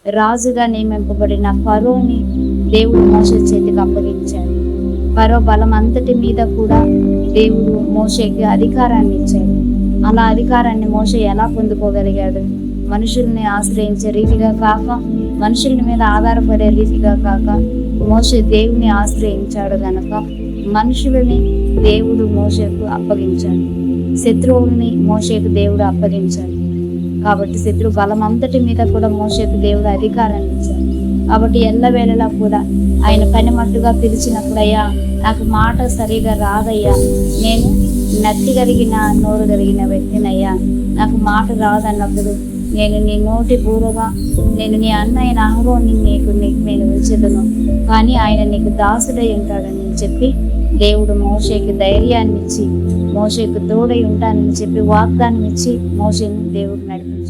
రాజుగా నియమింపబడిన ఫరోని దేవుడు మోషే చేతికి అప్పగించాడు. ఫరో బలం అంతటి మీద కూడా దేవుడు మోషేకి అధికారాన్ని ఇచ్చాడు. అలా అధికారాన్ని మోషే ఎలా పొందుకోగలిగాడు? మనుషుల్ని ఆశ్రయించే రీతిగా కాక, మనుషుల మీద ఆధారపడే రీతిగా కాక, మోషే దేవుని ఆశ్రయించాడు గనక మనుషులని దేవుడు మోషేకు అప్పగించాడు. శత్రువుల్ని మోషేకు దేవుడు అప్పగించాడు. కాబట్టి శత్రు బలం అంతటి మీద కూడా మోషేకు దేవుడు అధికారాన్ని ఇచ్చాడు. కాబట్టి ఎల్లవేళలా కూడా ఆయన పనిమట్టుగా పిలిచినప్పుడు, అయ్యా నాకు మాట సరిగా రాదయ్యా, నేను నత్తి కలిగిన నోరు కలిగిన వ్యక్తినయ్యా, నాకు మాట రాదన్నప్పుడు నేను నీ నోటి బూరగా, నేను నీ అన్నయ్య అహరోని నీకు నేను ఉంచెదను, కానీ ఆయన నీకు దాసుడై ఉంటాడని చెప్పి దేవుడు మోషేకి ధైర్యాన్ని ఇచ్చి, మోషేకు తోడై ఉంటానని చెప్పి వాగ్దానం ఇచ్చి మోషేని దేవుడు నడిపించాడు.